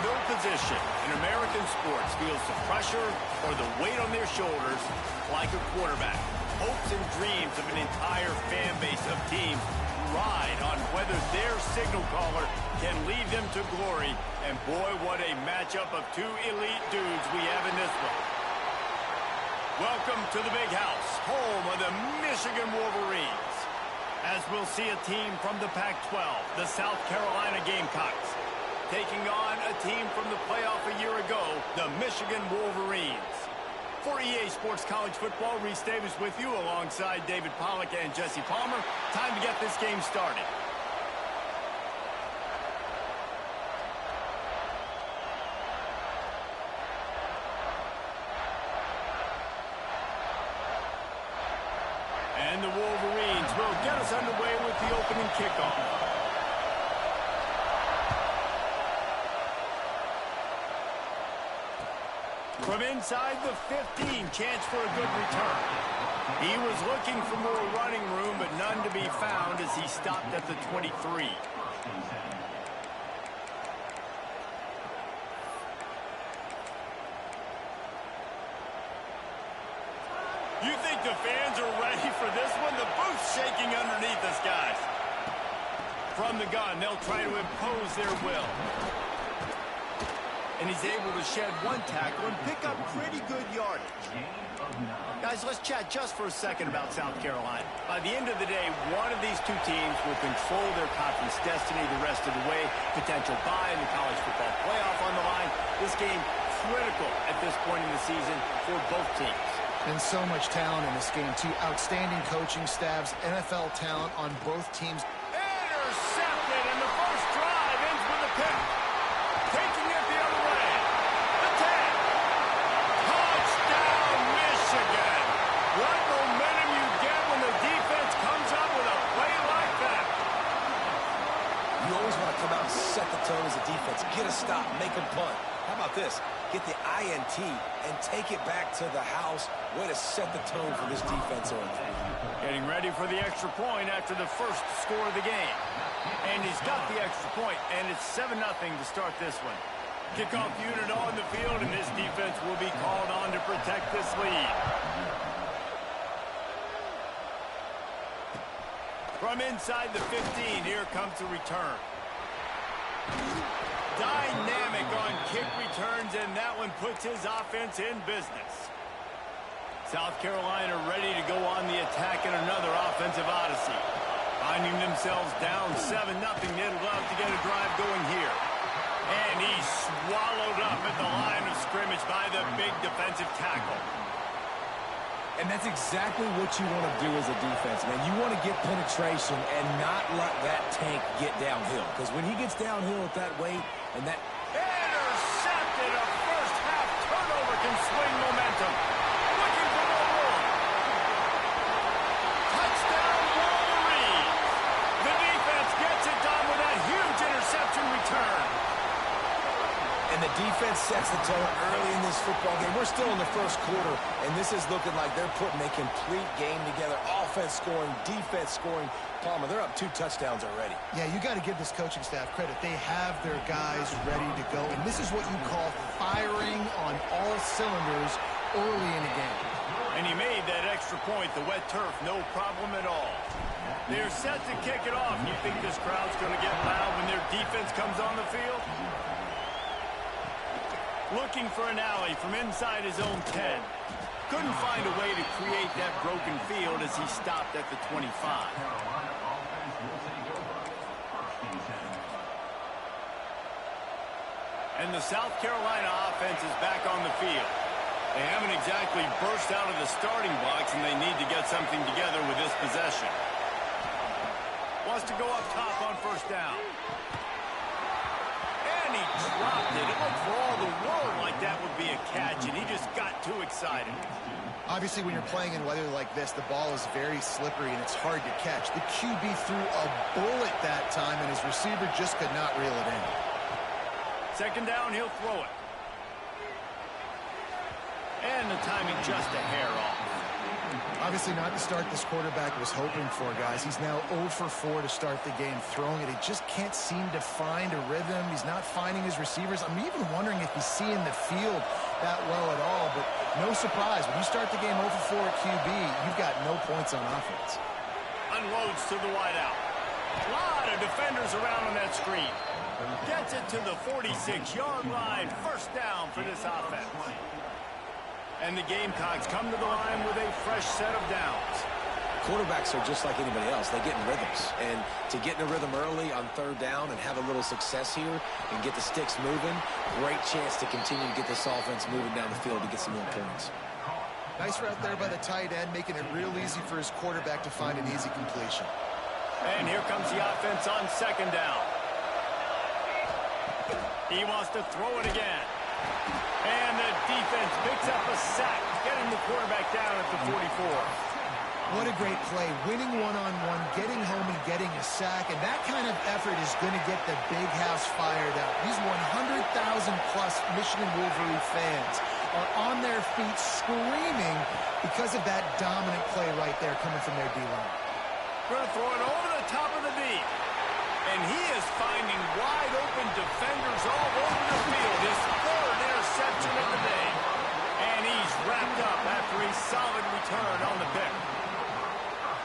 No position in American sports feels the pressure or the weight on their shoulders like a quarterback. Hopes and dreams of an entire fan base of teams ride on whether their signal caller can lead them to glory. And boy, what a matchup of two elite dudes we have in this one. Welcome to the Big House, home of the Michigan Wolverines. As we'll see a team from the Pac-12, the South Carolina Gamecocks, taking on a team from the playoff a year ago, the Michigan Wolverines. For EA Sports College Football, Reese Davis with you alongside David Pollack and Jesse Palmer. Time to get this game started. And the Wolverines will get us underway with the opening kickoff. From inside the 15, chance for a good return. He was looking for more running room, but none to be found as he stopped at the 23. You think the fans are ready for this one? The booth's shaking underneath us, guys. From the gun, they'll try to impose their will. And he's able to shed one tackle and pick up pretty good yardage. Guys, let's chat just for a second about South Carolina. By the end of the day, one of these two teams will control their conference destiny the rest of the way. Potential bye in the college football playoff on the line. This game critical at this point in the season for both teams. And so much talent in this game, too. Outstanding coaching staffs, NFL talent on both teams. Intercepted, and the first drive ends with a pick. Taking it the other way. The 10. Touchdown, Michigan. What momentum you get when the defense comes up with a play like that. You always want to come out and set the tone as a defense. Get a stop, make a punt. How about this? Get the INT and take it back to the house. Way to set the tone for this defense early. Getting ready for the extra point after the first score of the game. And he's got the extra point, and it's 7-0 to start this one. Kickoff unit on the field, and this defense will be called on to protect this lead. From inside the 15, here comes the return. Dynamic on kick returns, and that one puts his offense in business. South Carolina ready to go on the attack in another offensive odyssey. Finding themselves down 7-0, they'd love to get a drive going here. And he's swallowed up at the line of scrimmage by the big defensive tackle. And that's exactly what you want to do as a defense, man. You want to get penetration and not let that tank get downhill. Because when he gets downhill at that weight and that... Intercepted! A first-half turnover can swing momentum. Looking for more room. Touchdown, Wolverines! The defense gets it done with that huge interception return. And the defense sets the tone early in this football game. We're still in the first quarter, and this is looking like they're putting a complete game together. Offense scoring, defense scoring. Palmer, they're up 2 touchdowns already. Yeah, you got to give this coaching staff credit. They have their guys ready to go, and this is what you call firing on all cylinders early in the game. And he made that extra point, the wet turf, no problem at all. They're set to kick it off. You think this crowd's going to get loud when their defense comes on the field? Looking for an alley from inside his own 10. Couldn't find a way to create that broken field as he stopped at the 25. And the South Carolina offense is back on the field. They haven't exactly burst out of the starting blocks, and they need to get something together with this possession. Wants to go up top on first down. And he dropped it. It looked for all the world like that would be a catch, and he just got too excited. Obviously, when you're playing in weather like this, the ball is very slippery, and it's hard to catch. The QB threw a bullet that time, and his receiver just could not reel it in. Second down, he'll throw it. And the timing just a hair off. Obviously not the start this quarterback was hoping for, guys. He's now 0 for 4 to start the game throwing it. He just can't seem to find a rhythm. He's not finding his receivers. I'm even wondering if he's seeing the field that well at all, but no surprise. When you start the game 0 for 4 at QB, you've got no points on offense. Unloads to the wideout. A lot of defenders around on that screen. Gets it to the 46-yard line. First down for this offense. And the Gamecocks come to the line with a fresh set of downs. Quarterbacks are just like anybody else. They get in rhythms. And to get in a rhythm early on third down and have a little success here and get the sticks moving, great chance to continue to get this offense moving down the field to get some more points. Nice route there by the tight end, making it real easy for his quarterback to find an easy completion. And here comes the offense on second down. He wants to throw it again. And the defense picks up a sack, getting the quarterback down at the 44. What a great play. Winning one-on-one, getting home and getting a sack. And that kind of effort is going to get the big house fired up. These 100,000-plus Michigan Wolverine fans are on their feet screaming because of that dominant play right there coming from their D-line. Going to throw it over the top of the deep. And he is finding wide-open defenders all over the field. His third interception of the day. And he's wrapped up after a solid return on the pick.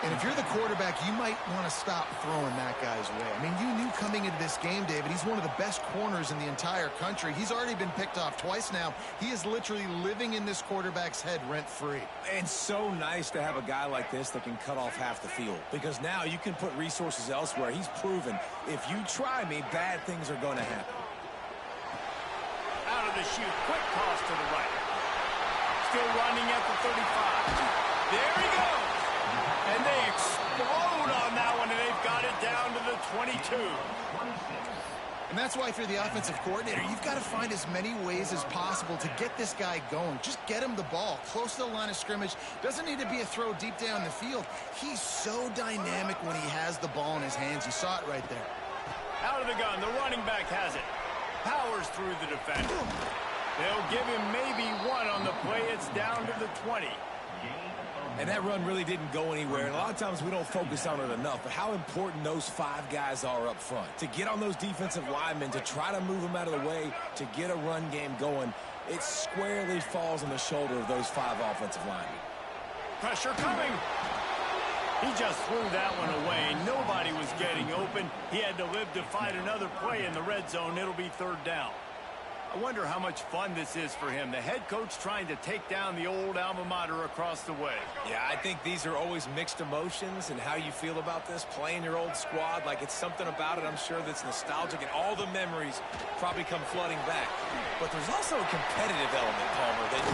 And if you're the quarterback, you might want to stop throwing that guy's way. I mean, you knew coming into this game, David, he's one of the best corners in the entire country. He's already been picked off twice now. He is literally living in this quarterback's head rent-free. And so nice to have a guy like this that can cut off half the field. Because now you can put resources elsewhere. He's proven, if you try me, bad things are going to happen. Out of the chute, quick toss to the right. Still running at the 35. There he goes. And they explode on that one, and they've got it down to the 22. And that's why, if you're the offensive coordinator, you've got to find as many ways as possible to get this guy going. Just get him the ball close to the line of scrimmage. Doesn't need to be a throw deep down the field. He's so dynamic when he has the ball in his hands. You saw it right there. Out of the gun, the running back has it. Powers through the defender. They'll give him maybe one on the play. It's down to the 20. And that run really didn't go anywhere. And a lot of times we don't focus on it enough. But how important those 5 guys are up front. To get on those defensive linemen, to try to move them out of the way, to get a run game going, it squarely falls on the shoulder of those 5 offensive linemen. Pressure coming. He just threw that one away. Nobody was getting open. He had to live to fight another play in the red zone. It'll be third down. I wonder how much fun this is for him. The head coach trying to take down the old alma mater across the way. Yeah, I think these are always mixed emotions and how you feel about this, playing your old squad. Like, it's something about it, I'm sure, that's nostalgic, and all the memories probably come flooding back. But there's also a competitive element, Palmer, that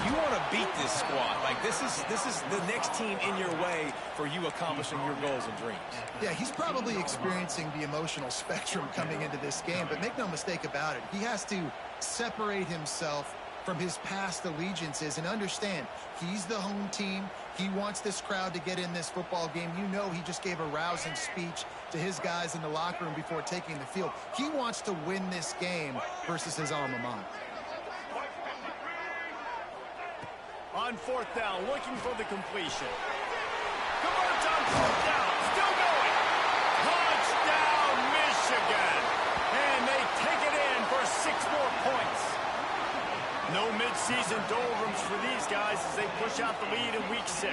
you want to beat this squad. Like, this is the next team in your way for you accomplishing your goals and dreams. Yeah, he's probably experiencing the emotional spectrum coming into this game, but make no mistake about it. He has to separate himself from his past allegiances and understand he's the home team. He wants this crowd to get in this football game. You know, he just gave a rousing speech to his guys in the locker room before taking the field. He wants to win this game versus his alma mater. On fourth down, looking for the completion. Converts on fourth down, still going. Touchdown, Michigan. And they take it in for 6 more points. No midseason doldrums for these guys as they push out the lead in week 6.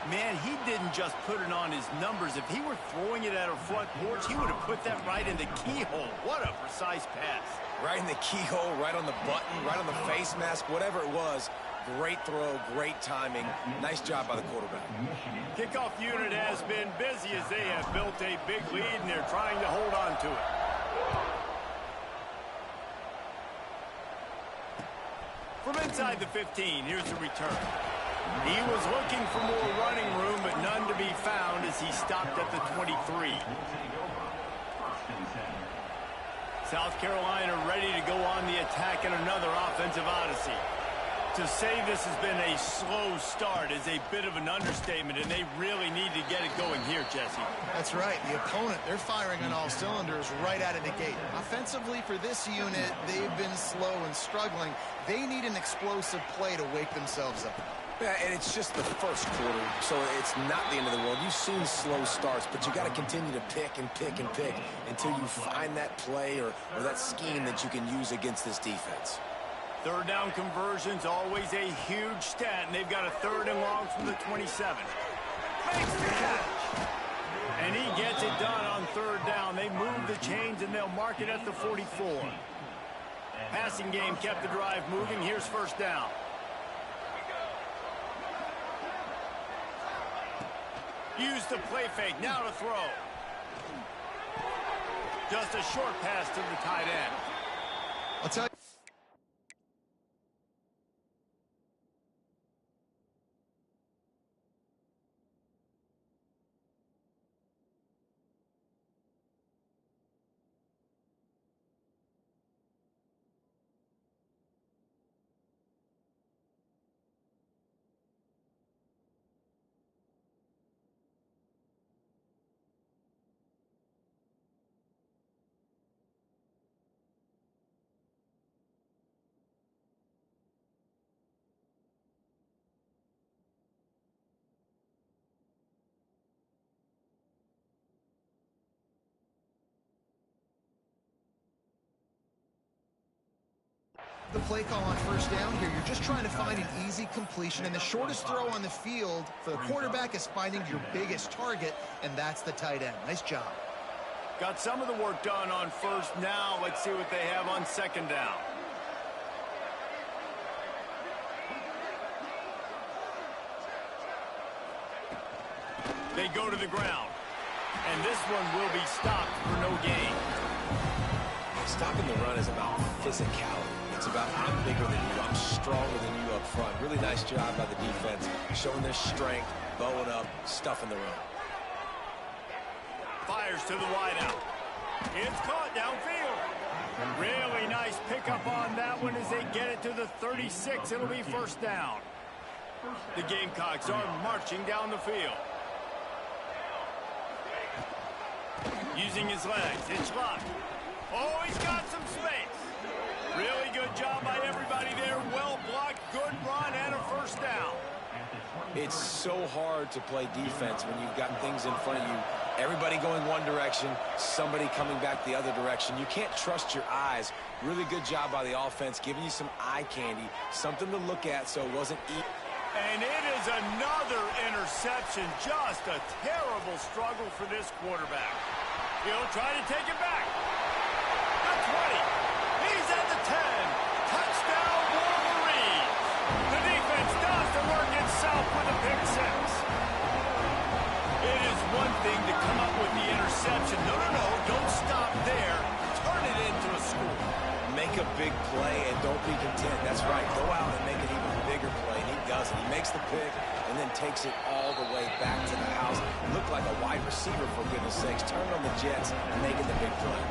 Man, he didn't just put it on his numbers. If he were throwing it at a front porch, he would have put that right in the keyhole. What a precise pass. Right in the keyhole, right on the button, right on the face mask, whatever it was. Great throw, great timing. Nice job by the quarterback. Kickoff unit has been busy as they have built a big lead, and they're trying to hold on to it. From inside the 15, here's the return. He was looking for more running room, but none to be found as he stopped at the 23. South Carolina ready to go on the attack in another offensive odyssey. To say this has been a slow start is a bit of an understatement, and they really need to get it going here, Jesse. That's right. The opponent, they're firing on all cylinders right out of the gate. Offensively, for this unit, they've been slow and struggling. They need an explosive play to wake themselves up. Yeah, and it's just the first quarter, so it's not the end of the world. You've seen slow starts, but you got to continue to pick and pick and pick until you find that play or that scheme that you can use against this defense. Third down conversion's always a huge stat, and they've got a 3rd and long from the 27. Makes the catch. And he gets it done on 3rd down. They move the chains, and they'll mark it at the 44. Passing game kept the drive moving. Here's 1st down. Use the play fake. Now to throw. Just a short pass to the tight end. I'll tell you. The play call on 1st down here, you're just trying to find an easy completion, and the shortest throw on the field for the quarterback is finding your biggest target, and that's the tight end. Nice job. Got some of the work done on 1st. Now let's see what they have on 2nd down. They go to the ground, and this one will be stopped for no gain. Stopping the run is about physicality. It's about I'm bigger than you, I'm stronger than you up front. Really nice job by the defense, showing their strength, bowing up, stuffing the run. Fires to the wideout. It's caught downfield. Really nice pickup on that one as they get it to the 36. It'll be 1st down. The Gamecocks are marching down the field. Using his legs, it's locked. Oh, he's got some space. Really good job by everybody there. Well blocked, good run, and a 1st down. It's so hard to play defense when you've got things in front of you. Everybody going one direction, somebody coming back the other direction. You can't trust your eyes. Really good job by the offense, giving you some eye candy, something to look at so it wasn't easy. And it is another interception. Just a terrible struggle for this quarterback. He'll try to take it back. The 20. He's at the 10. Touchdown, Wolverines. The defense does the work itself with a pick 6. It is one thing to come up with the interception. No, don't stop there. Turn it into a score. Make a big play and don't be content. That's right. Go out and make an even bigger play. And he does it. He makes the pick and then takes it all the way back to the house. Looked like a wide receiver, for goodness sakes. Turned on the Jets and making the big play.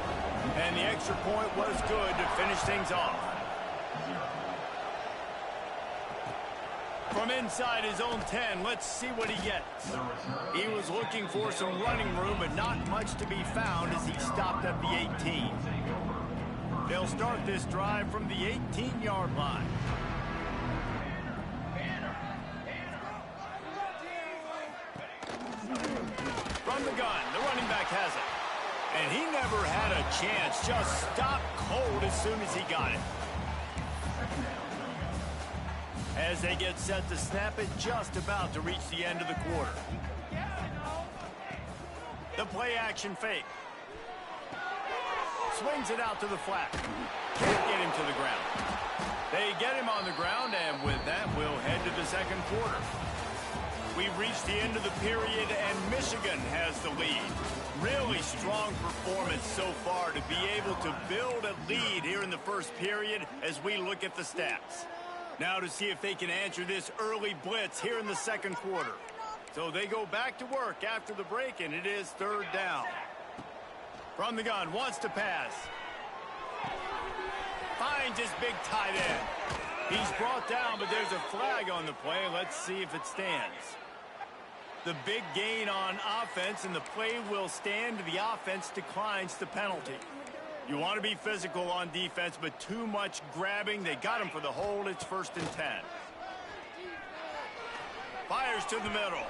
And the extra point was good to finish things off. From inside his own 10, let's see what he gets. He was looking for some running room, but not much to be found as he stopped at the 18. They'll start this drive from the 18-yard line. From the gun, the running back has it. And he never had a chance, just stopped cold as soon as he got it. As they get set to snap it, just about to reach the end of the quarter. The play action fake. Swings it out to the flat. Can't get him to the ground. They get him on the ground, and with that, we'll head to the second quarter. We've reached the end of the period, and Michigan has the lead. Really strong performance so far to be able to build a lead here in the first period as we look at the stats. Now to see if they can answer this early blitz here in the second quarter. So they go back to work after the break, and it is 3rd down. From the gun, wants to pass. Finds his big tight end. He's brought down, but there's a flag on the play. Let's see if it stands. The big gain on offense, and the play will stand. The offense declines the penalty. You want to be physical on defense, but too much grabbing. They got him for the hold. It's 1st and 10. Fires to the middle.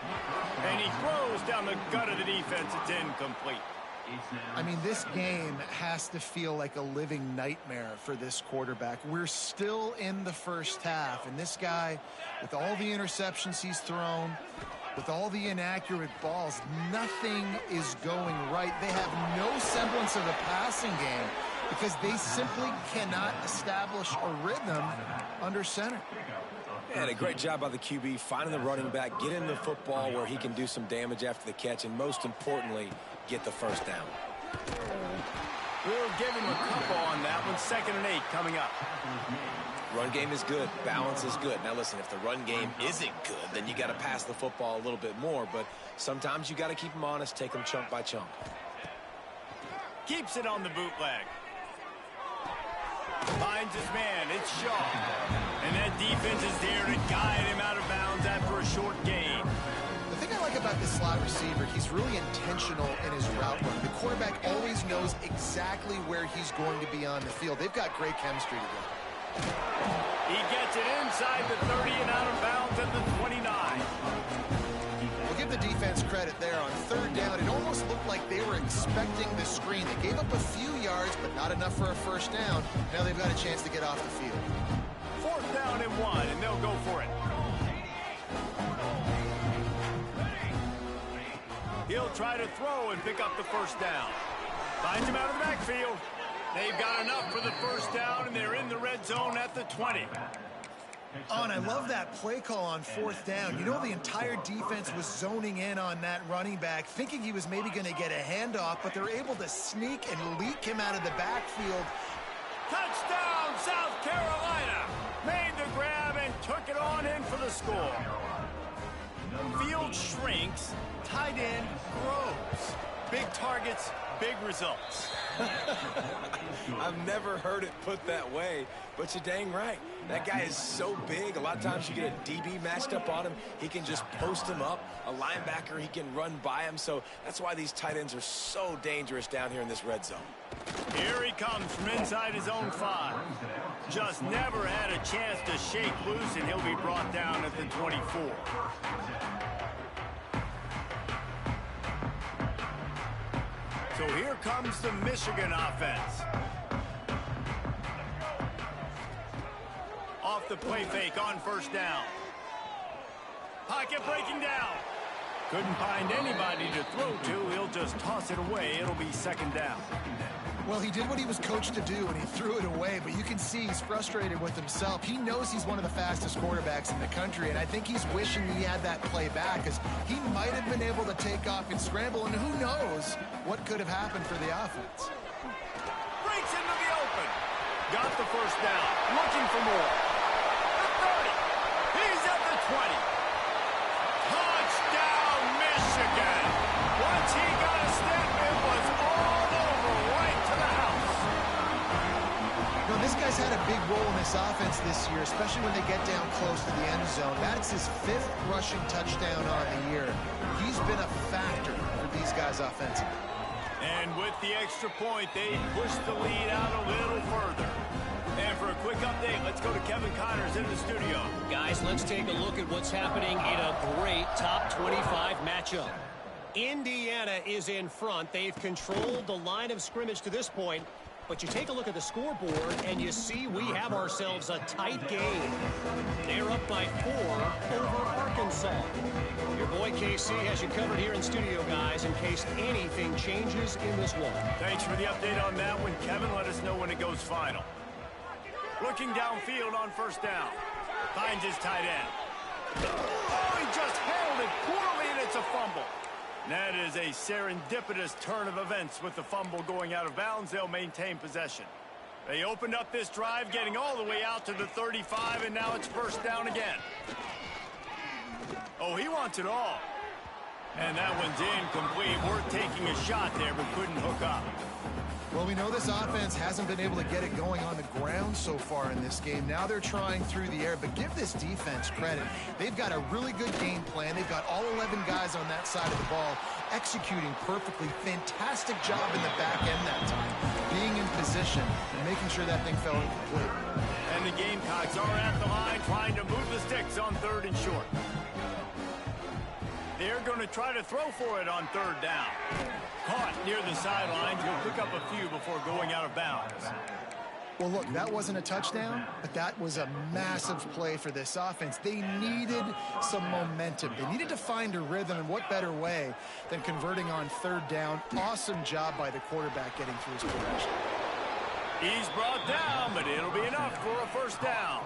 And he throws down the gut of the defense. It's incomplete. I mean, this game has to feel like a living nightmare for this quarterback. We're still in the first half, and this guy, with all the interceptions he's thrown, with all the inaccurate balls, nothing is going right. They have no semblance of a passing game because they simply cannot establish a rhythm under center. And a great job by the QB finding the running back, getting the football where he can do some damage after the catch, and most importantly, get the first down. We'll give him a couple on that one. 2nd and 8 coming up. Run game is good. Balance is good. Now listen, if the run game isn't good, then you got to pass the football a little bit more. But sometimes you got to keep them honest, take them chunk by chunk. Keeps it on the bootleg. Finds his man. It's Shaw. And that defense is there to guide him out of bounds after a short gain. The thing I like about this slot receiver, he's really intentional in his route run. The quarterback always knows exactly where he's going to be on the field. They've got great chemistry together. He gets it inside the 30 and out of bounds at the 29. We'll give the defense credit there on 3rd down. It almost looked like they were expecting the screen. They gave up a few yards, but not enough for a first down. Now they've got a chance to get off the field. 4th down and 1, and they'll go for it. He'll try to throw and pick up the first down. Finds him out of the backfield. They've got enough for the first down, and they're in the red zone at the 20. Oh, and I love that play call on 4th down. You know, the entire defense was zoning in on that running back, thinking he was maybe going to get a handoff, but they're able to sneak and leak him out of the backfield. Touchdown, South Carolina! Made the grab and took it on in for the score. Field shrinks, tight end grows. Big targets, big results. I've never heard it put that way, but you're dang right. That guy is so big. A lot of times you get a DB matched up on him. He can just post him up. A linebacker, he can run by him. So that's why these tight ends are so dangerous down here in this red zone. Here he comes from inside his own 5. Just never had a chance to shake loose, and he'll be brought down at the 24. So here comes the Michigan offense. Off the play fake on 1st down. Pocket breaking down. Couldn't find anybody to throw to. He'll just toss it away. It'll be 2nd down. Well, he did what he was coached to do, and he threw it away, but you can see he's frustrated with himself. He knows he's one of the fastest quarterbacks in the country, and I think he's wishing he had that play back, because he might have been able to take off and scramble, and who knows what could have happened for the offense. Breaks into the open. Got the first down. Looking for more. The 30. He's at the 20. Touchdown, Michigan. Once he got a step, it was all over right to the house. You know, this guy's had a big role in this offense this year, especially when they get down close to the end zone. That's his 5th rushing touchdown on the year. He's been a factor for these guys offensively. And with the extra point, they push the lead out a little further. And for a quick update, let's go to Kevin Connors in the studio. Guys, let's take a look at what's happening in a great top 25 matchup. Indiana is in front. They've controlled the line of scrimmage to this point. But you take a look at the scoreboard, and you see we have ourselves a tight game. They're up by 4 over Arkansas. Your boy KC has you covered here in studio, guys, in case anything changes in this one. Thanks for the update on that one, Kevin. Let us know when it goes final. Looking downfield on 1st down. Finds his tight end. Oh, he just handled it poorly, and it's a fumble. That is a serendipitous turn of events. With the fumble going out of bounds, they'll maintain possession. They opened up this drive, getting all the way out to the 35, and now it's 1st down again. Oh, he wants it all. And that one's incomplete. Worth taking a shot there, but couldn't hook up. Well, we know this offense hasn't been able to get it going on the ground so far in this game. Now they're trying through the air, but give this defense credit. They've got a really good game plan. They've got all 11 guys on that side of the ball executing perfectly. Fantastic job in the back end that time, being in position and making sure that thing fell incomplete. And the Gamecocks are at the line trying to move the sticks on 3rd and short. They're going to try to throw for it on third down. Caught near the sidelines. He'll pick up a few before going out of bounds. Well, look, that wasn't a touchdown, but that was a massive play for this offense. They needed some momentum. They needed to find a rhythm, and what better way than converting on third down. Awesome job by the quarterback getting through his progression. He's brought down, but it'll be enough for a first down.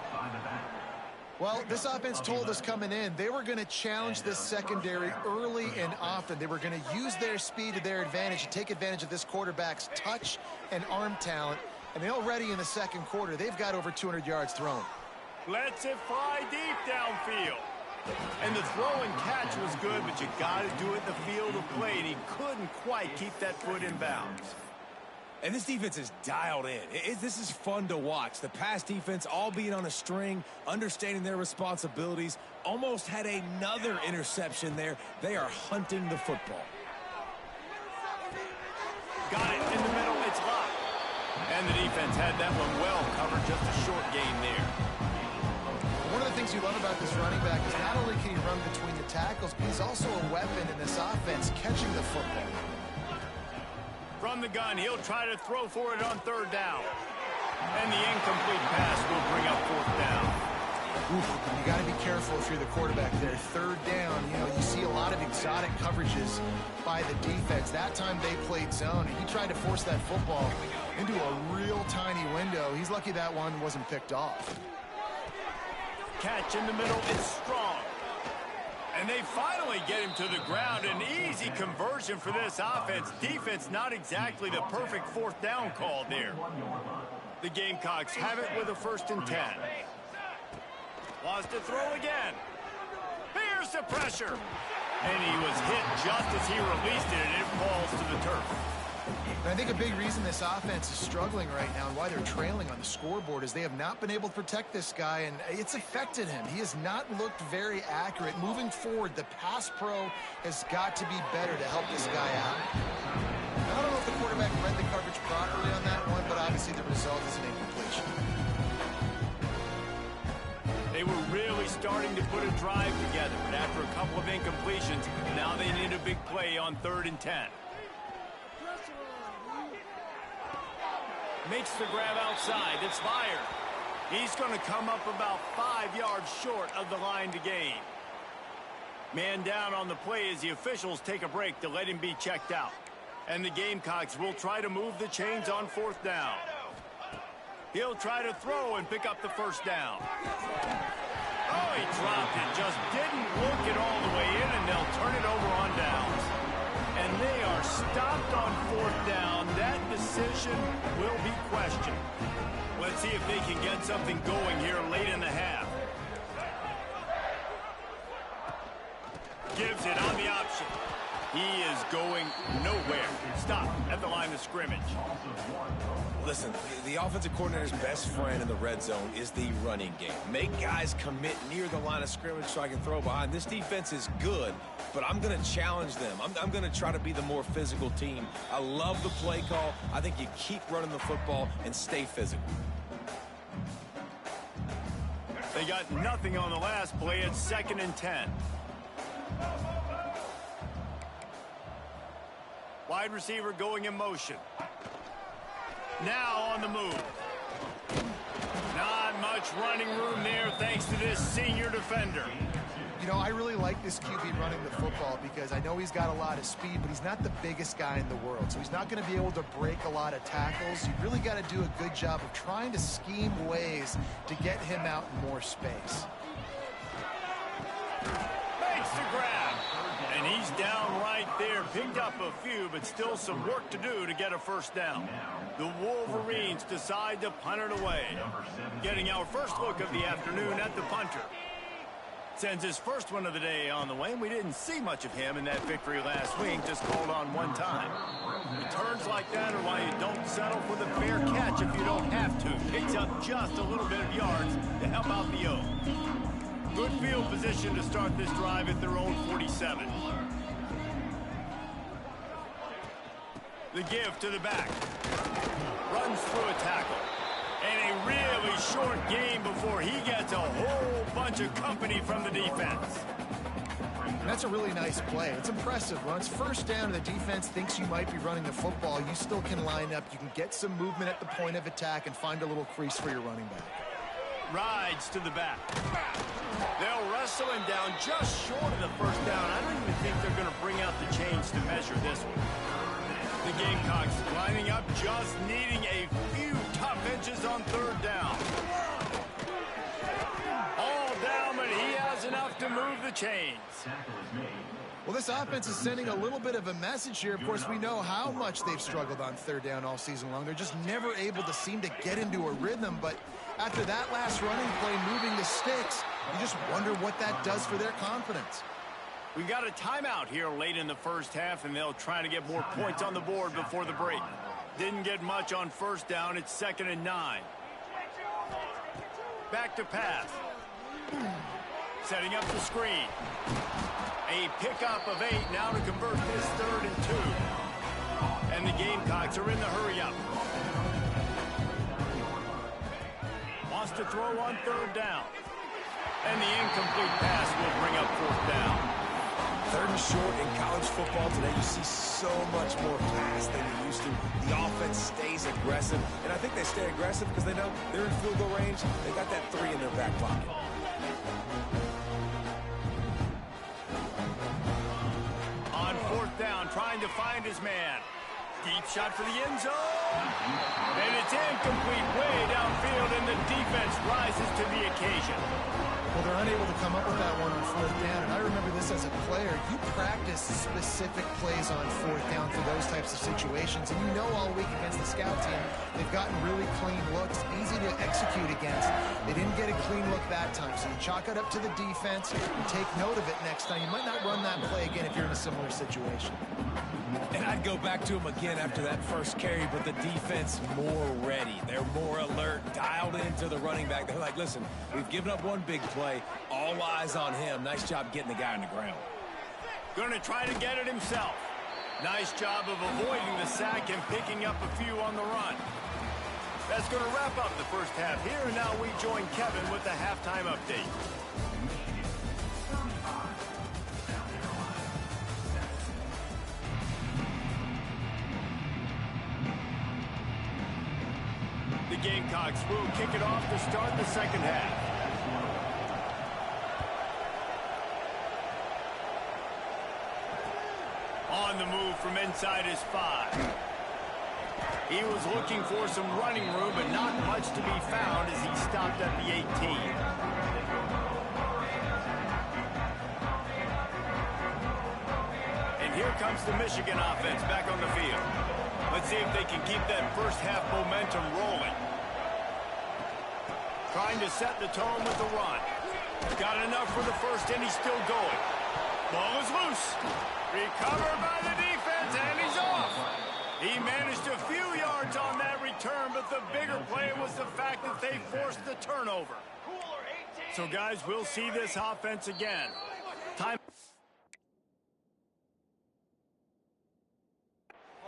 Well, this offense told us coming in they were going to challenge this secondary early and often. They were going to use their speed to their advantage and take advantage of this quarterback's touch and arm talent. And already in the second quarter, they've got over 200 yards thrown. Lets it fly deep downfield. And the throw and catch was good, but you got to do it in the field of play, and he couldn't quite keep that foot in bounds. And this defense is dialed in. This is fun to watch. The pass defense all being on a string, understanding their responsibilities, almost had another interception there. They are hunting the football. Got it in the middle. It's locked. And the defense had that one well covered. Just a short gain there. One of the things you love about this running back is not only can he run between the tackles, but he's also a weapon in this offense catching the football. From the gun, he'll try to throw for it on third down. And the incomplete pass will bring up fourth down. Oof, you got to be careful if you're the quarterback there. Third down, you see a lot of exotic coverages by the defense. That time they played zone, and he tried to force that football into a real tiny window. He's lucky that one wasn't picked off. Catch in the middle, it's strong. And they finally get him to the ground. An easy conversion for this offense. Defense not exactly the perfect fourth down call there. The Gamecocks have it with a 1st and 10. Wants to throw again. Here's the pressure. And he was hit just as he released it, and it falls to the turf. And I think a big reason this offense is struggling right now and why they're trailing on the scoreboard is they have not been able to protect this guy, and it's affected him. He has not looked very accurate. Moving forward, the pass pro has got to be better to help this guy out. I don't know if the quarterback read the coverage properly on that one, but obviously the result is an incompletion. They were really starting to put a drive together, but after a couple of incompletions, now they need a big play on 3rd and 10. Makes the grab outside. It's fired. He's going to come up about 5 yards short of the line to gain. Man down on the play as the officials take a break to let him be checked out. And the Gamecocks will try to move the chains on 4th down. He'll try to throw and pick up the 1st down. Oh, he dropped it. Just didn't look it all the way in, and they'll turn it over on downs. And they are stopped on 4th down. That decision will be questioned. Let's see if they can get something going here late in the half. Gives it on the option. He is going nowhere. Stop at the line of scrimmage. Listen, the offensive coordinator's best friend in the red zone is the running game. Make guys commit near the line of scrimmage so I can throw behind. This defense is good, but I'm going to challenge them. I'm going to try to be the more physical team. I love the play call. I think you keep running the football and stay physical. They got nothing on the last play. It's 2nd and 10. Wide receiver going in motion. Now on the move. Not much running room there thanks to this senior defender. I really like this QB running the football because I know he's got a lot of speed, but he's not the biggest guy in the world. So he's not going to be able to break a lot of tackles. You really got to do a good job of trying to scheme ways to get him out in more space. Makes the grab. And he's down right there. Picked up a few, but still some work to do to get a 1st down. The Wolverines decide to punt it away. Getting our first look of the afternoon at the punter. Sends his first one of the day on the way, and we didn't see much of him in that victory last week, just called on one time. Returns like that are why you don't settle for the fair catch if you don't have to. Picks up just a little bit of yards to help out the O. Good field position to start this drive at their own 47. The give to the back. Runs through a tackle. And a really short game before he gets a whole bunch of company from the defense. And that's a really nice play. It's impressive. When it's first down and the defense thinks you might be running the football, you still can line up. You can get some movement at the point of attack and find a little crease for your running back. Rides to the back. They'll wrestle him down just short of the first down. I don't even think they're going to bring out the chains to measure this one. The Gamecocks lining up, just needing a few tough inches on third down. All down, but he has enough to move the chains. Well, this offense is sending a little bit of a message here. Of course, we know how much they've struggled on third down all season long. They're just never able to seem to get into a rhythm. But after that last running play, moving the sticks, you just wonder what that does for their confidence. We got a timeout here late in the first half, and they'll try to get more points on the board before the break. Didn't get much on first down. It's 2nd and 9. Back to pass. Setting up the screen. A pickup of 8 now to convert this 3rd and 2. And the Gamecocks are in the hurry-up. Wants to throw on 3rd down. And the incomplete pass will bring up 4th down. 3rd and short in college football today, you see so much more pass than you used to. The offense stays aggressive, and I think they stay aggressive because they know they're in field goal range. They got that 3 in their back pocket. On 4th down, trying to find his man. Deep shot for the end zone. And it's incomplete way downfield, and the defense rises to the occasion. Well, they're unable to come up with that one on 4th down. And I remember this as a player. You practice specific plays on 4th down for those types of situations. And you know all week against the scout team, they've gotten really clean looks, easy to execute against. They didn't get a clean look that time. So you chalk it up to the defense and take note of it next time. You might not run that play again if you're in a similar situation. And I'd go back to him again after that first carry, but the defense more ready. They're more alert, dialed into the running back. They're like, listen, we've given up one big play. All eyes on him. Nice job getting the guy on the ground. Going to try to get it himself. Nice job of avoiding the sack and picking up a few on the run. That's going to wrap up the first half here, and now we join Kevin with the halftime update. The Gamecocks will kick it off to start the second half. On the move from inside his 5. He was looking for some running room, but not much to be found as he stopped at the 18. And here comes the Michigan offense back on the field. Let's see if they can keep that first half momentum rolling. Trying to set the tone with the run. Got enough for the first, and he's still going. Ball is loose. Recovered by the defense, and he's off. He managed a few yards on that return, but the bigger play was the fact that they forced the turnover. So, guys, we'll see this offense again. Time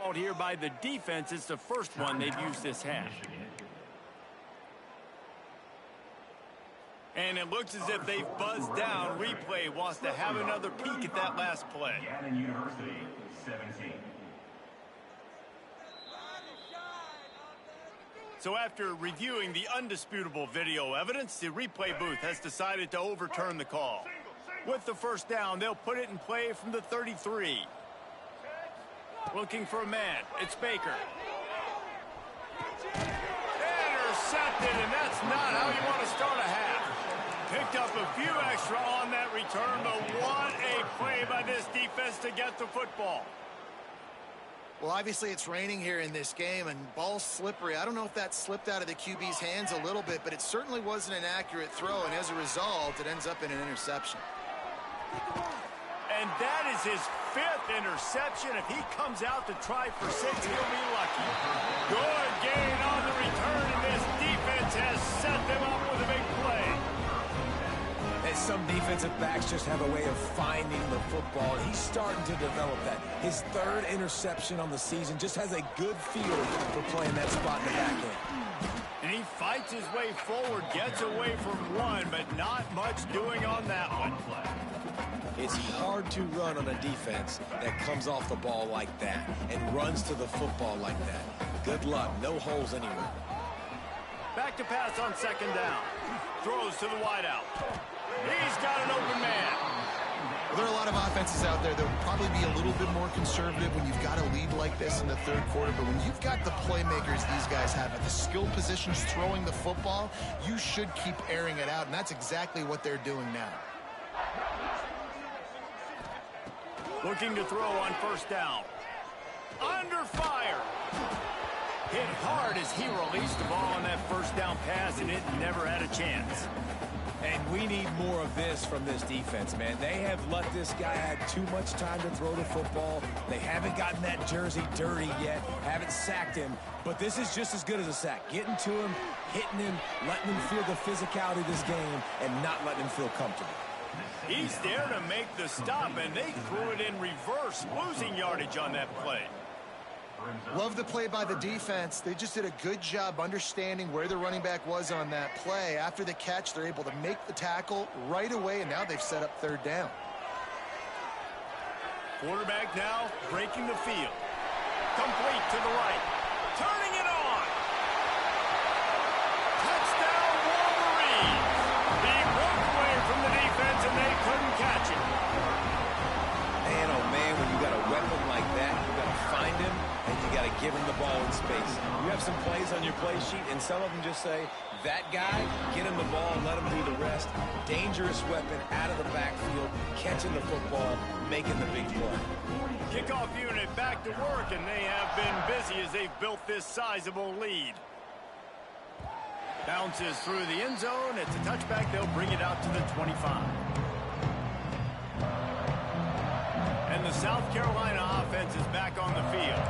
called here by the defense. It's the first one they've used this half. And it looks as if they've buzzed down. Replay wants to have another peek at that last play. University, 17. So after reviewing the undisputable video evidence, the replay booth has decided to overturn the call. With the first down, they'll put it in play from the 33. Looking for a man. It's Baker. Intercepted, and that's not how you want to start a half. Picked up a few extra on that return, but what a play by this defense to get the football. Well, obviously it's raining here in this game, and ball's slippery. I don't know if that slipped out of the QB's hands a little bit, but it certainly wasn't an accurate throw, and as a result, it ends up in an interception. And that is his 5th interception. If he comes out to try for 6, he'll be lucky. Good gain on the return, and this defense has set them up with a big play. And some defensive backs just have a way of finding the football. He's starting to develop that. His 3rd interception on the season, just has a good feel for playing that spot in the back end. And he fights fights his way forward, gets away from one, but not much doing on that one. It's hard to run on a defense that comes off the ball like that and runs to the football like that. Good luck. No holes anywhere. Back to pass on second down. Throws to the wideout. He's got an open man. Well, there are a lot of offenses out there that will probably be a little bit more conservative when you've got a lead like this in the third quarter. But when you've got the playmakers these guys have at the skill positions throwing the football, you should keep airing it out. And that's exactly what they're doing now. Looking to throw on first down. Under fire. Hit hard as he released the ball on that first down pass, and it never had a chance. And we need more of this from this defense, man. They have let this guy have too much time to throw the football. They haven't gotten that jersey dirty yet, haven't sacked him. But this is just as good as a sack. Getting to him, hitting him, letting him feel the physicality of this game, and not letting him feel comfortable. He's there to make the stop, and they threw it in reverse, losing yardage on that play. Love the play by the defense. They just did a good job understanding where the running back was on that play. After the catch, they're able to make the tackle right away, and now they've set up third down. Quarterback now breaking the field. Complete to the right. Turning it on. Touchdown, Wolverines. He broke away from the defense, and they couldn't catch him. Man, oh man, when you got a weapon like that, you got to find him, and you got to give him the ball in space. You have some plays on your play sheet, and some of them just say, that guy, get him the ball and let him do the rest. Dangerous weapon out of the backfield, catching the football, making the big play. Kickoff unit back to work, and they have been busy as they've built this sizable lead. Bounces through the end zone. It's a touchback. They'll bring it out to the 25. And the South Carolina offense is back on the field.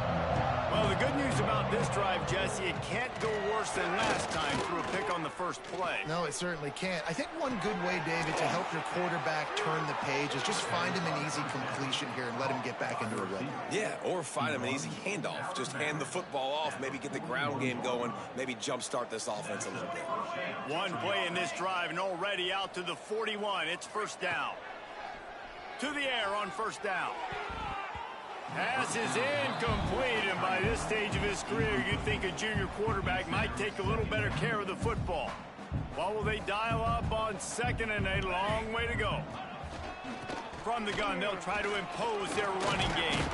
Well, the good news about this drive, Jesse, it can't go worse than last time through a pick on the first play. No, it certainly can't. I think one good way, David, to help your quarterback turn the page is just find him an easy completion here and let him get back into a rhythm. Yeah, or find him an easy handoff. Just hand the football off, maybe get the ground game going, maybe jumpstart this offense a little bit. One play in this drive and already out to the 41. It's first down. To the air on first down. Pass is incomplete, and by this stage of his career, you'd think a junior quarterback might take a little better care of the football. What will they dial up on second, and a long way to go. From the gun, they'll try to impose their running game.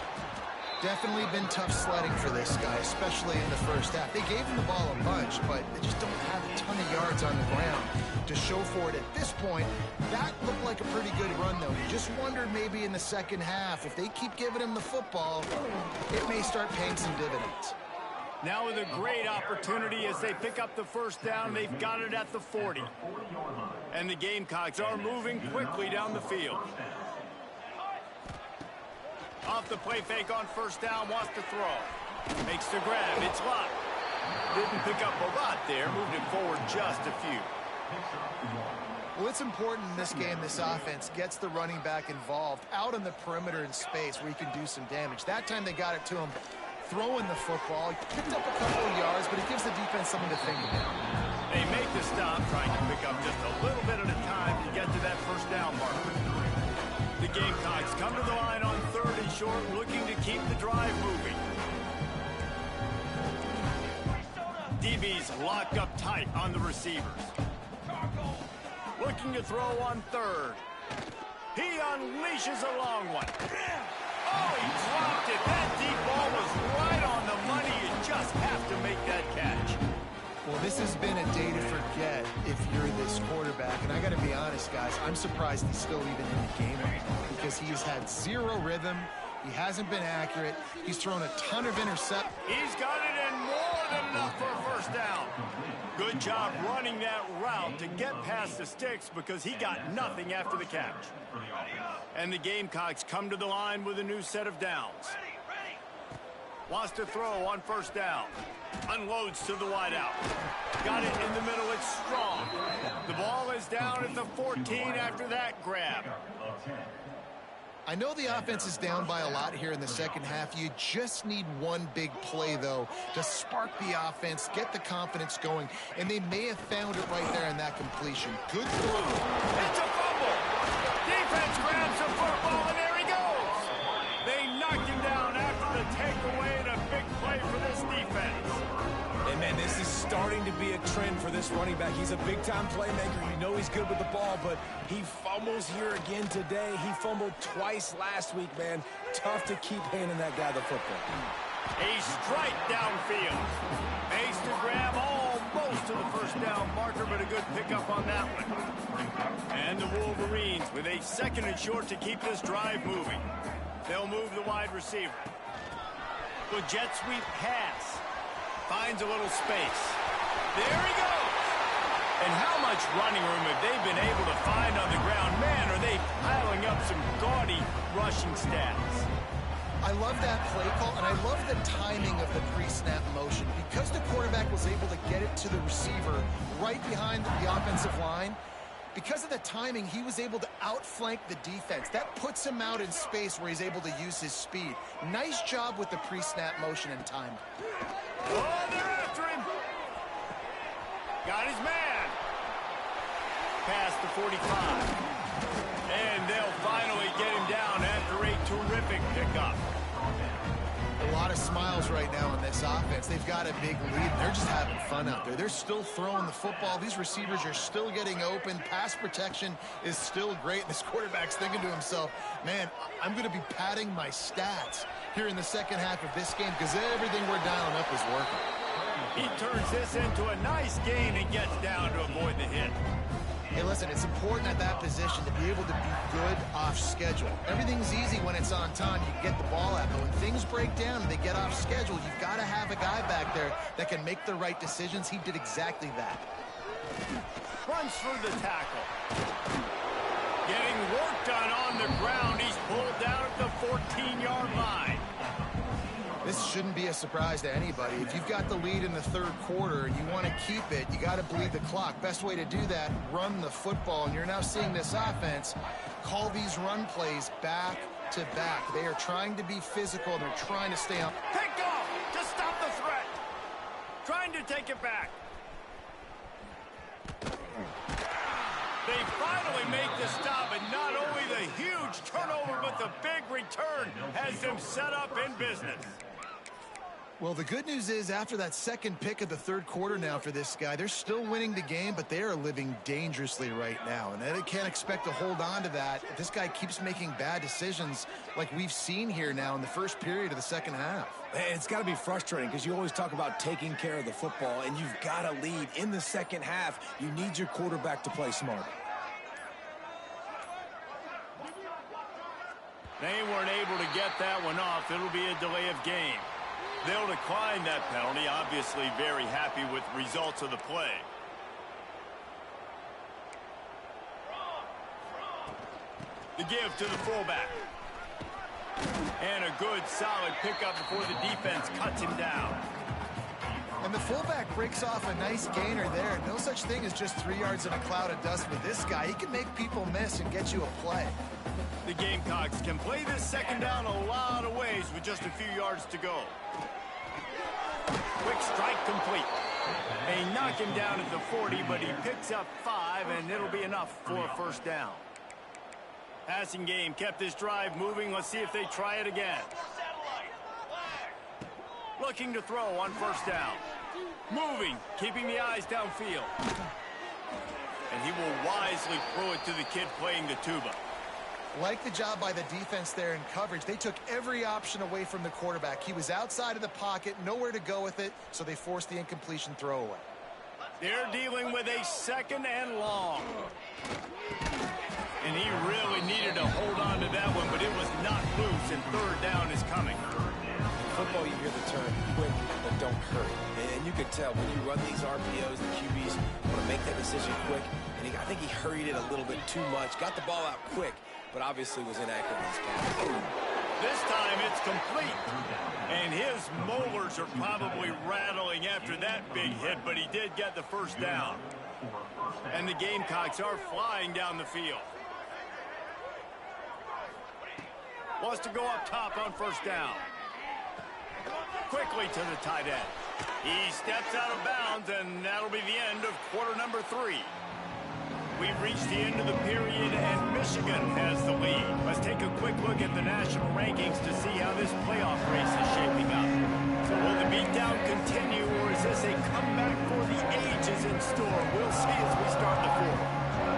Definitely been tough sledding for this guy, especially in the first half. They gave him the ball a bunch, but they just don't have a ton of yards on the ground to show for it at this point. That looked like a pretty good run, though. You just wondered maybe in the second half, if they keep giving him the football, it may start paying some dividends. Now with a great opportunity as they pick up the first down, they've got it at the 40. And the Gamecocks are moving quickly down the field. Off the play fake on first down, wants to throw. Makes the grab, it's locked. Didn't pick up a lot there, moved it forward just a few. Well, it's important in this game, this offense gets the running back involved out on the perimeter in space where he can do some damage. That time they got it to him throwing the football. He picked up a couple of yards, but it gives the defense something to think about. They make the stop, trying to pick up just a little bit at a time to get to that first down marker. The Gamecocks come to the line on third and short, looking to keep the drive moving. DB's locked up tight on the receivers. Looking to throw on third. He unleashes a long one. Oh, he dropped it. That deep ball was right on the money. You just have to make that catch. Well, this has been a day to forget if you're this quarterback. And I got to be honest, guys, I'm surprised he's still even in the game right now because he's had zero rhythm. He hasn't been accurate. He's thrown a ton of interceptions. He's got it in more than enough for a first down. Good job running that route to get past the sticks because he got nothing after the catch. And the Gamecocks come to the line with a new set of downs. Wants to throw on first down. Unloads to the wideout. Got it in the middle. It's strong. The ball is down at the 14 after that grab. I know the offense is down by a lot here in the second half. You just need one big play, though, to spark the offense, get the confidence going, and they may have found it right there in that completion. Good throw. It's a fumble. Defense grabs the football, and there he goes. They knocked him down after the takeaway, and a big play for this defense. And, man, this is starting to be a trend for this running back. He's a big-time playmaker. You know he's good with the ball, but he fumbles here again today. He fumbled twice last week, man. Tough to keep handing that guy the football. A strike downfield. Makes the grab almost to the first down marker, but a good pickup on that one. And the Wolverines with a 2nd and short to keep this drive moving. They'll move the wide receiver. The jet sweep pass. Finds a little space. There he goes. And how much running room have they been able to find on the ground? Man, are they piling up some gaudy rushing stats. I love that play call, and I love the timing of the pre-snap motion. Because the quarterback was able to get it to the receiver right behind the offensive line, because of the timing, he was able to outflank the defense. That puts him out in space where he's able to use his speed. Nice job with the pre-snap motion and time. Oh, they're after him. Got his man. Past the 45. And they'll finally get him down after a terrific pickup. A lot of smiles right now in this offense. They've got a big lead. They're just having fun out there. They're still throwing the football. These receivers are still getting open. Pass protection is still great. This quarterback's thinking to himself, man, I'm going to be padding my stats here in the second half of this game because everything we're dialing up is working. He turns this into a nice gain and gets down to avoid the hit. Hey, listen, it's important at that position to be able to be good off schedule. Everything's easy when it's on time. You get the ball out. But when things break down and they get off schedule, you've got to have a guy back there that can make the right decisions. He did exactly that. Runs through the tackle. Getting work done on the ground. He's pulled down at the 14-yard line. This shouldn't be a surprise to anybody. If you've got the lead in the third quarter and you want to keep it, you got to bleed the clock. Best way to do that, run the football. And you're now seeing this offense call these run plays back to back. They are trying to be physical, and they're trying to stay on. Pick off to stop the threat. Trying to take it back. They finally make the stop, and not only the huge turnover, but the big return has them set up in business. Well, the good news is after that second pick of the third quarter now for this guy, they're still winning the game, but they are living dangerously right now. And they can't expect to hold on to that if this guy keeps making bad decisions like we've seen here now in the first period of the second half. It's got to be frustrating because you always talk about taking care of the football, and you've got to lead in the second half. You need your quarterback to play smart. They weren't able to get that one off. It'll be a delay of game. They'll decline that penalty, obviously very happy with the results of the play. The give to the fullback. And a good, solid pickup before the defense cuts him down. And the fullback breaks off a nice gainer there. No such thing as just 3 yards in a cloud of dust with this guy. He can make people miss and get you a play. The Gamecocks can play this second down a lot of ways with just a few yards to go. Quick strike complete. They knock him down at the 40, but he picks up 5, and it'll be enough for a first down. Passing game kept this drive moving. Let's see if they try it again. Looking to throw on first down. Moving, keeping the eyes downfield. And he will wisely throw it to the kid playing the tuba. Like the job by the defense there in coverage. They took every option away from the quarterback. He was outside of the pocket, nowhere to go with it, so they forced the incompletion throwaway. They're dealing with a second and long. And he really needed to hold on to that one, but it was not loose, and third down is coming. In football, you hear the term quick but don't hurt. And you could tell when you run these RPOs, the QBs want to make that decision quick. And I think he hurried it a little bit too much. Got the ball out quick, but obviously was inaccurate in his pass. This time it's complete. And his molars are probably rattling after that big hit, but he did get the first down. And the Gamecocks are flying down the field. Wants to go up top on first down. Quickly to the tight end. He steps out of bounds, and that'll be the end of quarter number 3. We've reached the end of the period, and Michigan has the lead. Let's take a quick look at the national rankings to see how this playoff race is shaping up. So will the beatdown continue, or is this a comeback for the ages in store? We'll see as we start the fourth.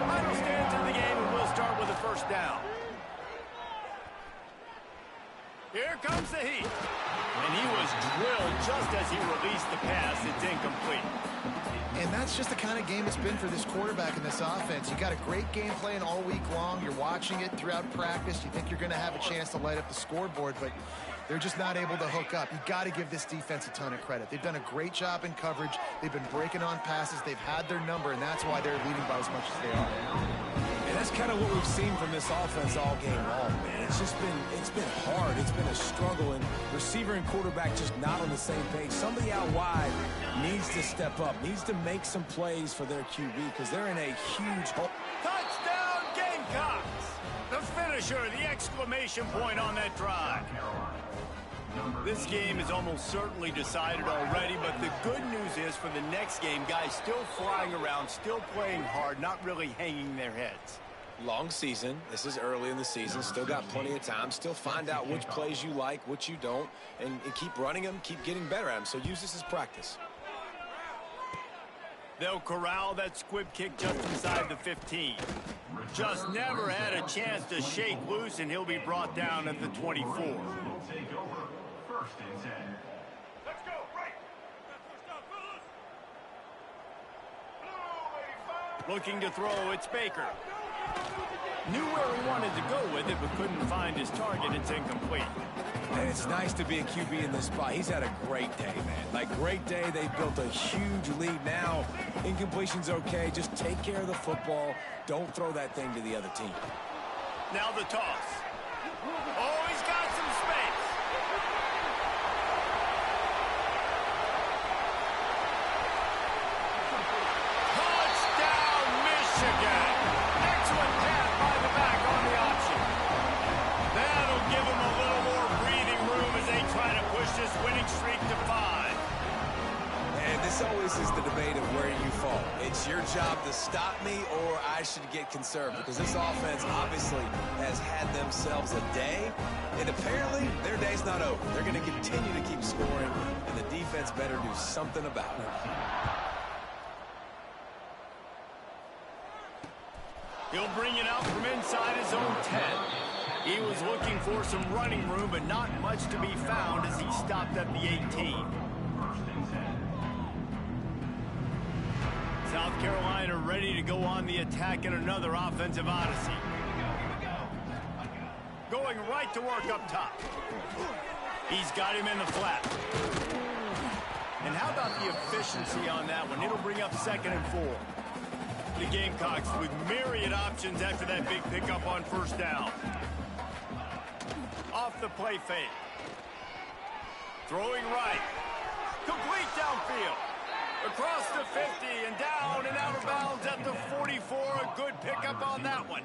Final stands in the game, and we'll start with a first down. Here comes the heat. And he was drilled just as he released the pass. It's incomplete. And that's just the kind of game it's been for this quarterback in this offense. You got a great game plan all week long. You're watching it throughout practice. You think you're going to have a chance to light up the scoreboard, but they're just not able to hook up. You got to give this defense a ton of credit. They've done a great job in coverage. They've been breaking on passes. They've had their number, and that's why they're leading by as much as they are. And that's kind of what we've seen from this offense all game long, man. It's been hard. It's been a struggle, and receiver and quarterback just not on the same page. Somebody out wide needs to step up, needs to make some plays for their QB because they're in a huge hole. Touchdown, Gamecocks! The finisher, the exclamation point on that drive. This game is almost certainly decided already, but the good news is for the next game, guys still flying around, still playing hard, not really hanging their heads. Long season. This is early in the season. Still got plenty of time. Still find out which plays you like, which you don't, and keep running them, keep getting better at them. So use this as practice. They'll corral that squib kick just inside the 15. Just never had a chance to shake loose, and he'll be brought down at the 24. Take over. First and 10. Let's go, right. Looking to throw, it's Baker. Knew where he wanted to go with it, but couldn't find his target. It's incomplete. And it's nice to be a QB in this spot. He's had a great day, man. Like, great day. They built a huge lead. Now, incompletion's okay. Just take care of the football. Don't throw that thing to the other team. Now the toss. Oh, he's got some space. Touchdown, Michigan. Excellent pass by the back on the option. That'll give him a little more breathing room as they try to push this winning streak to 5. And this always is the debate of where you fall. It's your job to stop me, or I should get conservative, because this offense obviously has had themselves a day, and apparently their day's not over. They're going to continue to keep scoring, and the defense better do something about it. He'll bring it out from inside his own 10. He was looking for some running room, but not much to be found as he stopped at the 18. South Carolina ready to go on the attack in another offensive odyssey. Going right to work up top. He's got him in the flat. And how about the efficiency on that one? It'll bring up 2nd and 4. The Gamecocks with myriad options after that big pickup on first down. Off the play fake. Throwing right. Complete downfield. Across the 50 and down and out of bounds at the 44. A good pickup on that one.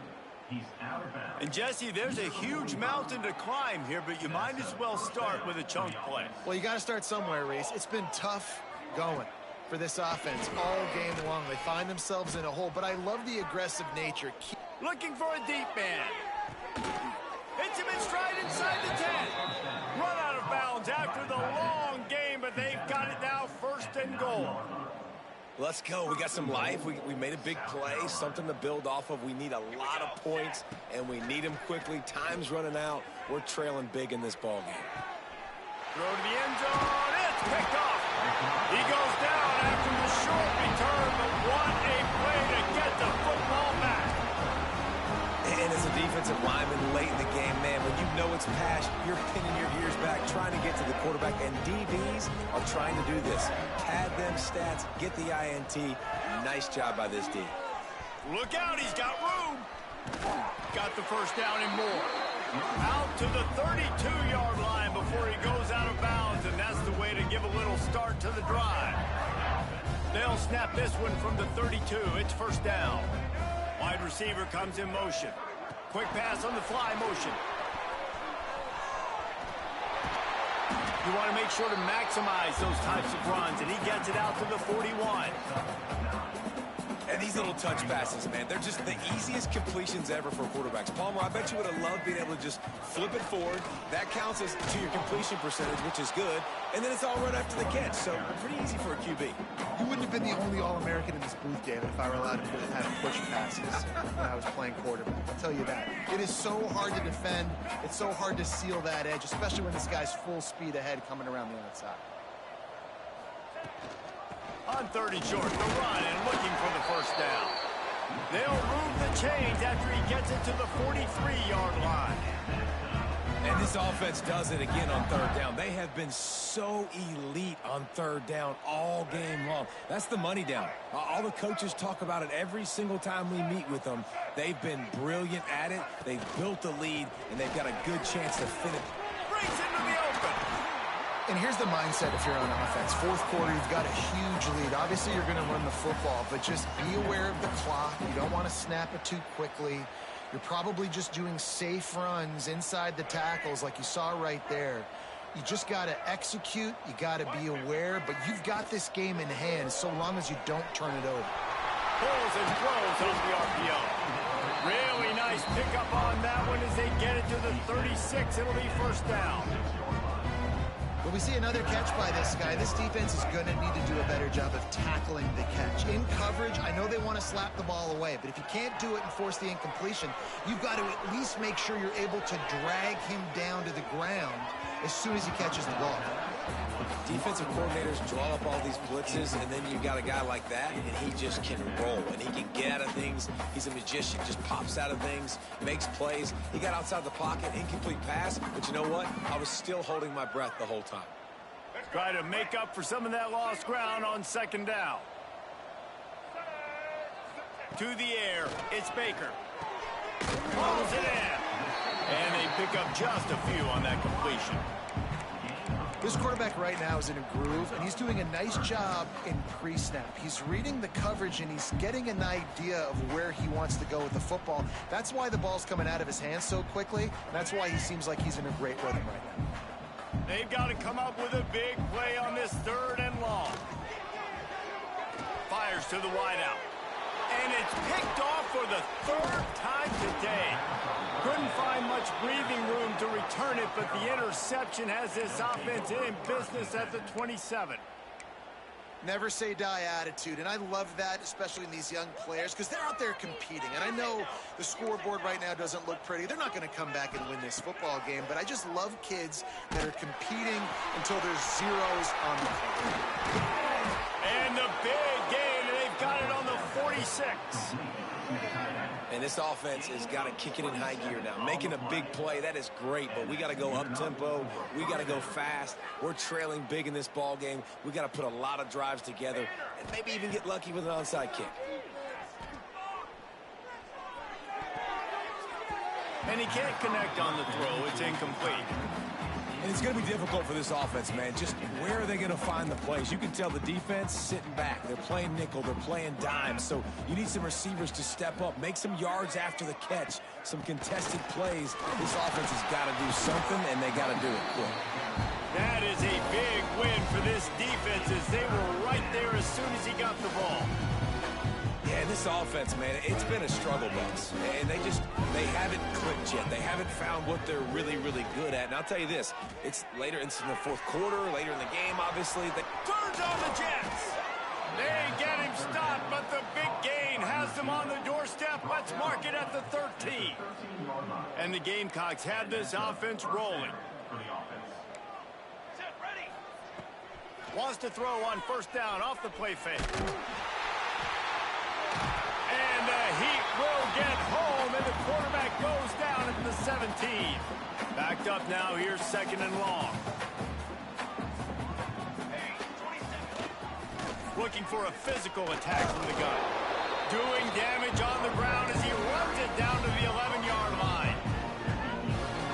He's out of bounds. And Jesse, there's a huge mountain to climb here, but you might as well start with a chunk play. Well, you got to start somewhere, Reese. It's been tough going for this offense all game long. They find themselves in a hole, but I love the aggressive nature. Looking for a deep man. Hits him in stride inside the 10. Run out of bounds after the long game, but they've got it now 1st and goal. Let's go. We got some life. We made a big play, something to build off of. We need a lot of points, and we need them quickly. Time's running out. We're trailing big in this ballgame. Throw to the end zone. It's picked off. He goes down after the short return, but what a play to get the football back. And as a defensive lineman late in the game, man, when you know it's pass, you're pinning your ears back, trying to get to the quarterback, and DBs are trying to do this. Pad them stats, get the INT. Nice job by this D. Look out, he's got room. Got the first down and more. Out to the 32-yard line before he goes out of bounds, and that's the way to give a little start to the drive. They'll snap this one from the 32. It's first down. Wide receiver comes in motion. Quick pass on the fly motion. You want to make sure to maximize those types of runs, and he gets it out to the 41. And these little touch passes, man, they're just the easiest completions ever for quarterbacks. Palmer, I bet you would have loved being able to just flip it forward. That counts as to your completion percentage, which is good. And then it's all run after the catch, so pretty easy for a QB. You wouldn't have been the only All-American in this booth, David, if I were allowed to have push passes when I was playing quarterback. I'll tell you that. It is so hard to defend. It's so hard to seal that edge, especially when this guy's full speed ahead coming around the outside. On 30 short, the run and looking for the first down. They'll move the chains after he gets it to the 43-yard line. And this offense does it again on third down. They have been so elite on third down all game long. That's the money down. All the coaches talk about it every single time we meet with them. They've been brilliant at it. They've built the lead, and they've got a good chance to finish. Brings into the open. And here's the mindset if you're on offense. Fourth quarter, you've got a huge lead. Obviously, you're going to run the football, but just be aware of the clock. You don't want to snap it too quickly. You're probably just doing safe runs inside the tackles like you saw right there. You just got to execute. You got to be aware, but you've got this game in hand so long as you don't turn it over. Pulls and throws on the RPO. Really nice pickup on that one as they get it to the 36. It'll be first down. When we see another catch by this guy, this defense is going to need to do a better job of tackling the catch. In coverage, I know they want to slap the ball away, but if you can't do it and force the incompletion, you've got to at least make sure you're able to drag him down to the ground as soon as he catches the ball. Defensive coordinators draw up all these blitzes, and then you got a guy like that, and he just can roll, and he can get out of things. He's a magician, just pops out of things, makes plays. He got outside the pocket, incomplete pass, but you know what? I was still holding my breath the whole time. Try to make up for some of that lost ground on second down. To the air, it's Baker. Pulls it in. And they pick up just a few on that completion. This quarterback right now is in a groove, and he's doing a nice job in pre-snap. He's reading the coverage, and he's getting an idea of where he wants to go with the football. That's why the ball's coming out of his hands so quickly. That's why he seems like he's in a great rhythm right now. They've got to come up with a big play on this third and long. Fires to the wideout. And it's picked off for the third time today. Couldn't find much breathing room to return it, but the interception has this offense in business at the 27. Never say die attitude, and I love that, especially in these young players, because they're out there competing. And I know the scoreboard right now doesn't look pretty. They're not going to come back and win this football game, but I just love kids that are competing until there's zeros on the clock. And the big gain, and they've got it on the 46. And this offense has got to kick it in high gear now. Making a big play, that is great, but we got to go up-tempo. We got to go fast. We're trailing big in this ball game. We got to put a lot of drives together and maybe even get lucky with an onside kick. And he can't connect on the throw. It's incomplete. And it's going to be difficult for this offense, man. Just where are they going to find the plays? You can tell the defense sitting back. They're playing nickel. They're playing dime. So you need some receivers to step up, make some yards after the catch, some contested plays. This offense has got to do something, and they got to do it quick. That is a big win for this defense as they were right there as soon as he got the ball. Yeah, this offense, man, it's been a struggle bus. And they haven't clicked yet. They haven't found what they're really, really good at. And I'll tell you this, it's later in the fourth quarter, later in the game, obviously. Turns on the Jets. They get him stopped, but the big gain has them on the doorstep. Let's mark it at the 13. And the Gamecocks have this offense rolling. Wants to throw on first down off the play fake. And the Heat will get home, and the quarterback goes down at the 17. Backed up now, here's second and long. Looking for a physical attack from the gun. Doing damage on the ground as he runs it down to the 11-yard line.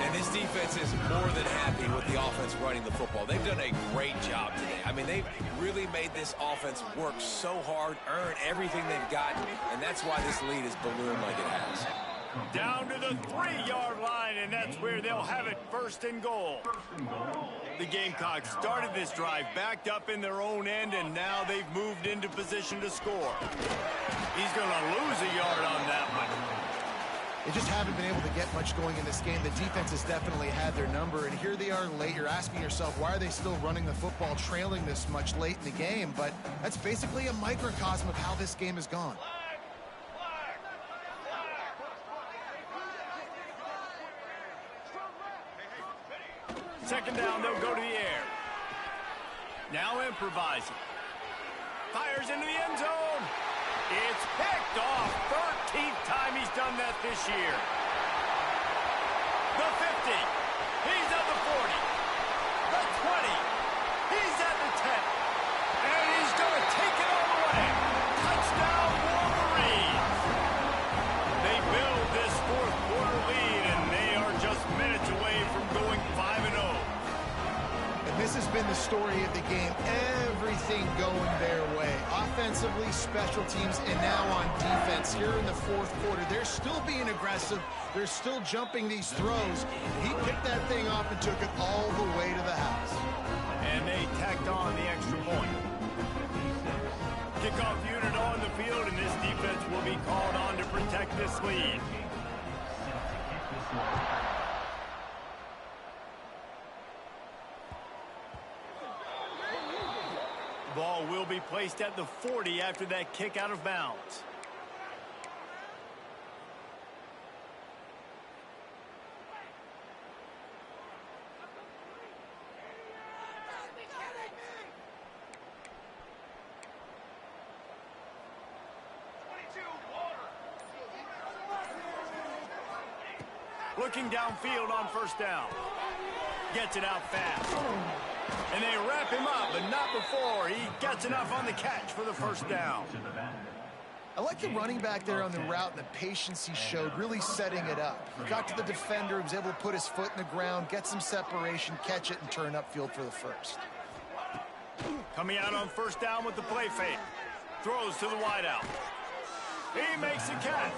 And this defense is more than happy with the offense running the football. They've done a great job today. I mean, they've really made this offense work so hard, earn everything they've gotten, and that's why this lead is ballooned like it has. Down to the 3-yard line, and that's where they'll have it, 1st and goal. The Gamecocks started this drive backed up in their own end, and now they've moved into position to score. He's going to lose a yard on that one. They just haven't been able to get much going in this game. The defense has definitely had their number, and here they are late. You're asking yourself, why are they still running the football, trailing this much late in the game? But that's basically a microcosm of how this game has gone. Second down, they'll go to the air. Now improvising. Fires into the end zone. It's picked off. 13th time he's done that this year. The 50. He's at the 40. The 20. He's at the 10. And he's going to take it all the way. Touchdown, Wolverines. They build this 4th quarter lead, and they are just minutes away from going 5-0. And this has been the story of the game. Everything going their way. Offensively, special teams, and now on defense here in the 4th quarter. They're still being aggressive. They're still jumping these throws. He picked that thing off and took it all the way to the house. And they tacked on the extra point. Kickoff unit on the field, and this defense will be called on to protect this lead. Ball will be placed at the 40 after that kick out of bounds. Looking downfield on 1st down. Gets it out fast. And they wrap him up, but not before he gets enough on the catch for the 1st down. I like the running back there on the route and the patience he showed, really setting it up. He got to the defender, he was able to put his foot in the ground, get some separation, catch it, and turn upfield for the 1st. Coming out on 1st down with the play fake. Throws to the wideout. He makes a catch.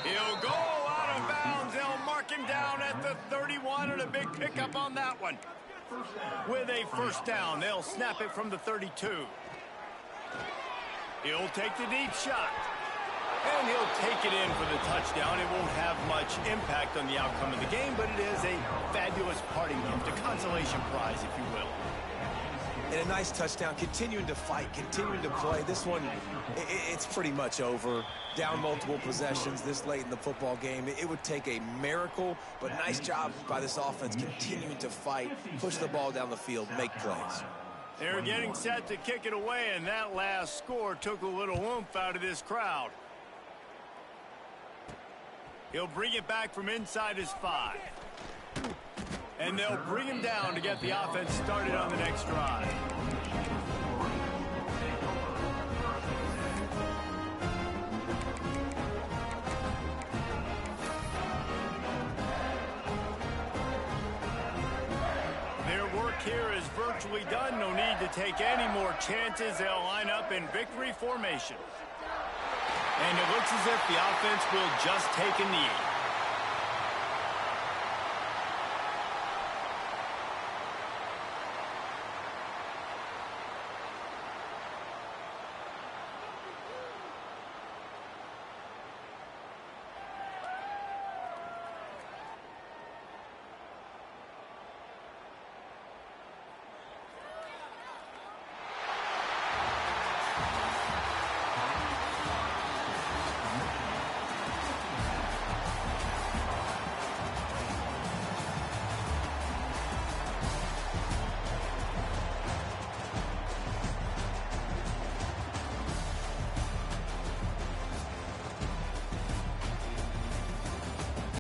He'll go out of bounds. They'll mark him down at the 31, and a big pickup on that one. With a 1st down, they'll snap it from the 32. He'll take the deep shot. And he'll take it in for the touchdown. It won't have much impact on the outcome of the game, but it is a fabulous parting gift, a consolation prize, if you will. And a nice touchdown, continuing to fight, continuing to play. This one, it's pretty much over. Down multiple possessions this late in the football game. It would take a miracle, but nice job by this offense continuing to fight, push the ball down the field, make plays. They're getting set to kick it away, and that last score took a little oomph out of this crowd. He'll bring it back from inside his 5. And they'll bring him down to get the offense started on the next drive. Their work here is virtually done. No need to take any more chances. They'll line up in victory formation. And it looks as if the offense will just take a knee.